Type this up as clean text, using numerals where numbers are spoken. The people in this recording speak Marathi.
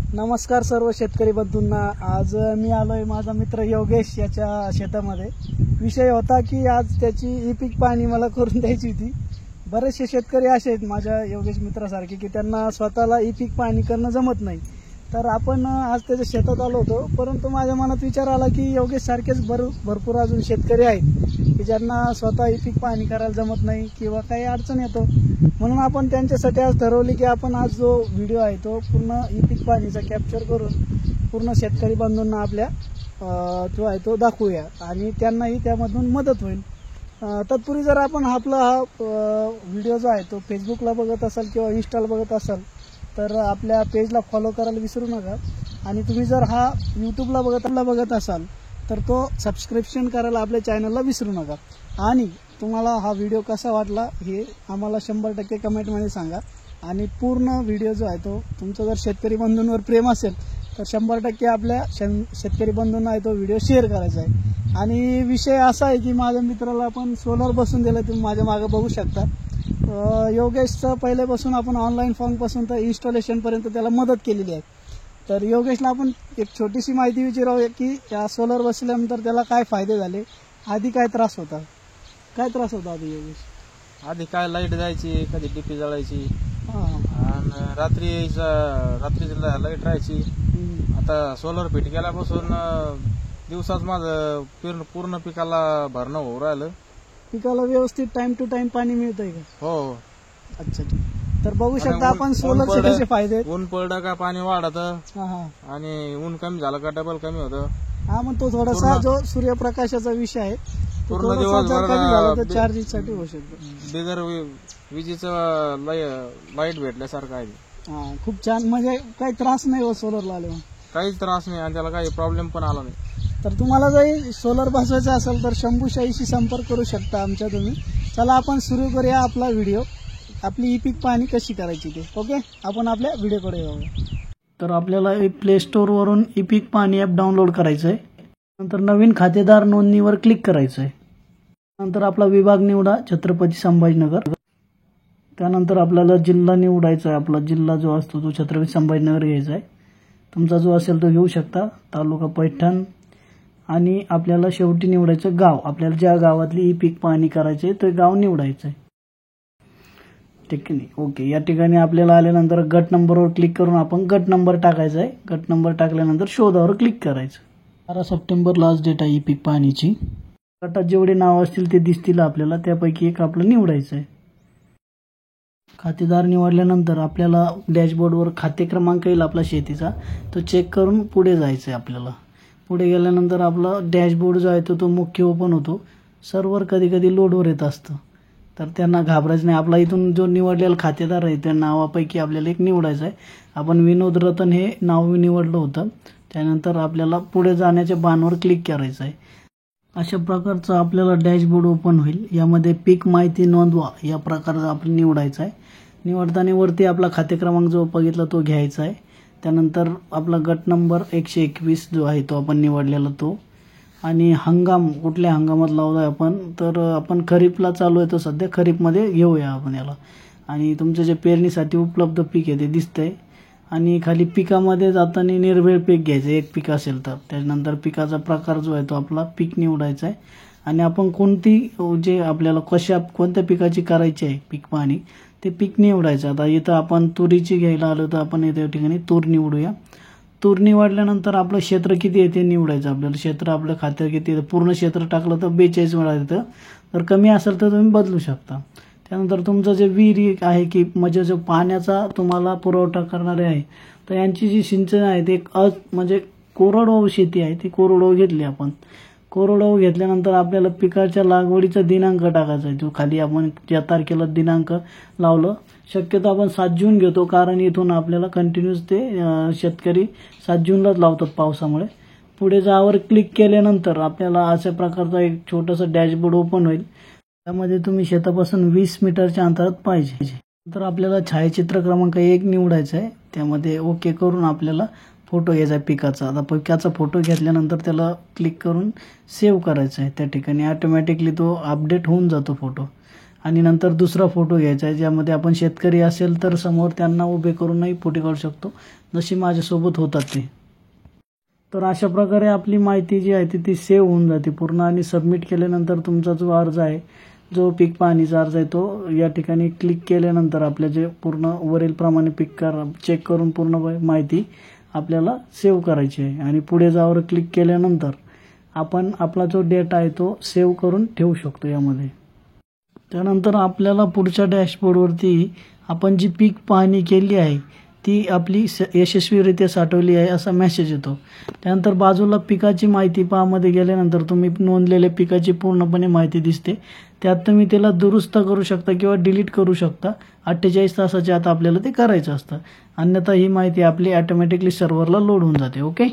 नमस्कार सर्व शेतकरी बंधूंना। आज मी आलोय माझा मित्र योगेश याच्या शेतामध्ये। विषय होता की आज त्याची ई पीक पाहणी मला करून द्यायची होती। बरेचसे शेतकरी असे आहेत माझ्या योगेश मित्रासारखे की त्यांना स्वतःला ई पीक पाहणी करणं जमत नाही। तर आपण आज त्याच्या शेतात आलो होतो, परंतु माझ्या मनात विचार आला की योगेश सारखेच भरपूर अजून शेतकरी आहेत की ज्यांना स्वतः ई पीक पाहणी करायला जमत नाही किंवा काही अडचण येतो। म्हणून आपण त्यांच्यासाठी आज ठरवले की आपण आज जो व्हिडिओ आहे तो पूर्ण ई पीक पाहणीचा कॅप्चर करून पूर्ण शेतकरी बंधूंना आपल्या जो आहे तो दाखवूया आणि त्यांनाही त्यामधून मदत होईल। तत्पूर्वी जर आपण हा व्हिडिओ जो आहे तो फेसबुकला बघत असाल किंवा इंस्टाला बघत असाल तर आपल्या पेजला फॉलो करायला विसरू नका। आणि तुम्ही जर हा यूट्यूबला बघत असाल तर तो सबस्क्रिप्शन करायला आपल्या चॅनलला विसरू नका। आणि तुम्हाला हा व्हिडिओ कसा वाटला हे आम्हाला 100% कमेंटमध्ये सांगा। आणि पूर्ण व्हिडिओ जो आहे तो तुमचं जर शेतकरी बंधूंवर प्रेम असेल तर 100% आपल्या शेतकरी बंधूंना तो व्हिडिओ शेअर करायचा आहे। आणि विषय असा आहे की माझ्या मित्राला आपण सोलर बसून दिलं, तुम्ही माझ्या मागे बघू शकता। योगेशचं पहिल्यापासून आपण ऑनलाईन फॉर्मपासून तर इन्स्टॉलेशनपर्यंत त्याला मदत केलेली आहे। तर योगेशला आपण एक छोटीशी माहिती विचारावूया की या सोलर बसल्यानंतर त्याला काय फायदे झाले, आधी काय त्रास होता आधी योगेश? आधी काय लाईट जायची, कधी डीपी जळायची आणि रात्रीची लाईट राहायची। आता सोलर फिट केल्यापासून दिवसाच माझं पूर्ण पिकाला भरणं होऊ राहिलं। पिकाला व्यवस्थित टाइम टू टाइम पाणी मिळतंय का? हो। अच्छा, तर बघू शकता आपण सोलरचे कसे फायदे आहेत। ऊन पडलं का पाणी वाढत आणि ऊन कमी झालं का डबल कमी होतं। हा, मग तो थोडासा जो सूर्यप्रकाशाचा विषय आहे पूर्ण दिवसभर कमी झाला तर चार्जिंग साठी होऊ शकतो। बिगर विजेचं लाईट भेटल्यासारखं आहे। हा, खूप छान, म्हणजे काही त्रास नाही हो सोलरला आले, काहीच त्रास नाही आणि त्याला काही प्रॉब्लेम पण आला नाही। तर तुम्हाला जर सोलर बसवायचं असेल तर शंभूशाहीशी संपर्क करू शकता आमच्या तुम्ही। चला आपण सुरू करूया आपला व्हिडिओ, आपली ई पीक पाहणी कशी करायची ते। ओके, आपण आपल्या व्हिडिओकडे जाऊया। तर आपल्याला प्ले स्टोर वरून ई पीक पाहणी ॲप डाउनलोड करायचं आहे। नंतर नवीन खातेदार नोंदणीवर क्लिक करायचं आहे। नंतर आपला विभाग निवडा, छत्रपती संभाजीनगर। त्यानंतर आपल्याला जिल्हा निवडायचा आहे, आपला जिल्हा जो असतो तो छत्रपती संभाजीनगर घ्यायचा आहे। तुमचा जो असेल तो घेऊ शकता, तालुका पैठण। आणि आपल्याला शेवटी निवडायचं गाव, आपल्याला ज्या गावातली ई पीक पाहणी करायची आहे ते गाव निवडायचं आहे, ठीक आहे? ओके, या ठिकाणी आपल्याला आल्यानंतर गट नंबरवर क्लिक करून आपण गट नंबर टाकायचा आहे। गट नंबर टाकल्यानंतर शोधावर क्लिक करायचं। 12 सप्टेंबर लास्ट डेट आहे ई पीक पाहणीची। गटात जेवढे नाव असतील ते दिसतील आपल्याला, त्यापैकी एक आपलं निवडायचं आहे। खातेदार निवडल्यानंतर आपल्याला डॅशबोर्डवर खाते क्रमांक येईल आपला शेतीचा, तो चेक करून पुढे जायचं आहे आपल्याला। पुढे गेल्यानंतर आपला डॅशबोर्ड जो आहे तो मुख्य ओपन होतो। सर्व्हर कधी कधी लोडवर येत असतं, तर त्यांना घाबरायचं नाही। आपला इथून जो निवडलेला खातेदार आहे त्या नावापैकी आपल्याला एक निवडायचं आहे। आपण विनोद रतन हे नाव निवडलं होतं। त्यानंतर आपल्याला पुढे जाण्याच्या बाणवर क्लिक करायचं आहे। अशा प्रकारचं आपल्याला डॅशबोर्ड ओपन होईल। यामध्ये पीक माहिती नोंदवा या प्रकारचं आपण निवडायचं आहे। निवडताना वरती आपला खाते क्रमांक जो बघितला तो घ्यायचा आहे। त्यानंतर आपला गट नंबर 121 जो आहे तो आपण निवडलेला तो। आणि हंगाम कुठल्या हंगामात लावलाय आपण, तर आपण खरीपला चालू आहे तो सध्या, खरीपमध्ये घेऊया आपण याला। आणि तुमचं जे पेरणीसाठी उपलब्ध पीक आहे ते दिसतंय। आणि खाली पिकामध्ये जाताना निर्भेळ पीक घ्यायचं, एक पीक असेल तर। त्यानंतर पिकाचा प्रकार जो आहे तो आपला पीक निवडायचा आहे। आणि आपण जे आपल्याला कोणत्या पिकाची करायची आहे पीक पाहणी ते पीक निवडायचं। आता इथं आपण तुरीची घ्यायला आलो तर आपण इथे ठिकाणी तूर निवडूया। तूर निवडल्यानंतर आपलं क्षेत्र किती आहे ते निवडायचं आपल्याला। क्षेत्र आपलं खात्यावर किती आहे, पूर्ण क्षेत्र टाकलं तर 42 वेळा येतं, तर कमी असेल तर तुम्ही बदलू शकता। त्यानंतर तुमचं जे विहीर आहे की म्हणजे जो पाण्याचा तुम्हाला पुरवठा करणारे आहे, तर यांची जी सिंचन आहे ते म्हणजे कोरडवाहू शेती आहे, ती कोरडवाहू घेतली आपण। कोरडवाहू घेतल्यानंतर आपल्याला पिकाच्या लागवडीचा दिनांक टाकायचा आहे, जो खाली आपण ज्या तारखेला दिनांक लावलं। शक्यतो आपण 7 जून घेतो, कारण इथून आपल्याला कंटिन्यूस ते शेतकरी 7 जूनलाच लावतात पावसामुळे। पुढे जावर क्लिक केल्यानंतर आपल्याला अशा प्रकारचा एक छोटासा डॅशबोर्ड ओपन होईल। त्यामध्ये तुम्ही शेतापासून 20 मीटरच्या अंतरात पाहिजे। नंतर आपल्याला छायाचित्र क्रमांक 1 निवडायचा आहे। त्यामध्ये ओके करून आपल्याला फोटो घ्यायचा आहे पिकाचा। आता पिकाचा फोटो घेतल्यानंतर त्याला क्लिक करून सेव्ह करायचा आहे। त्या ठिकाणी ऑटोमॅटिकली तो अपडेट होऊन जातो फोटो। आणि नंतर दुसरा फोटो घ्यायचा आहे ज्यामध्ये आपण शेतकरी असेल तर समोर त्यांना उभे करूनही फोटो काढू शकतो, जशी माझ्यासोबत होतात ते. तर अशा प्रकारे आपली माहिती जी आहे ती सेव्ह होऊन जाते पूर्ण, आणि सबमिट केल्यानंतर तुमचा जो अर्ज आहे, जो पीक पाहणीचा अर्ज आहे, तो या ठिकाणी क्लिक केल्यानंतर आपल्या जे पूर्ण वरील प्रमाणे चेक करून पूर्ण माहिती आपल्याला सेव्ह करायची आहे. आणि पुढे जावर क्लिक केल्यानंतर आपण आपला जो डेटा आहे तो सेव्ह करून ठेवू शकतो यामध्ये. त्यानंतर आपल्याला पुढच्या डॅशबोर्डवरती आपण जी पीक पाहणी केली आहे ती आपली यशस्वीरित्या साठवली आहे असा मेसेज येतो. त्यानंतर बाजूला पिकाची माहिती मध्ये गेल्यानंतर तुम्ही नोंदलेल्या पिकाची पूर्णपणे माहिती दिसते. त्यात तुम्ही त्याला दुरुस्त करू शकता किंवा डिलीट करू शकता. 48 तासाच्या आत आपल्याला ते करायचं असतं, अन्यथा ही माहिती आपली ऑटोमॅटिकली सर्व्हरला लोड होऊन जाते. ओके.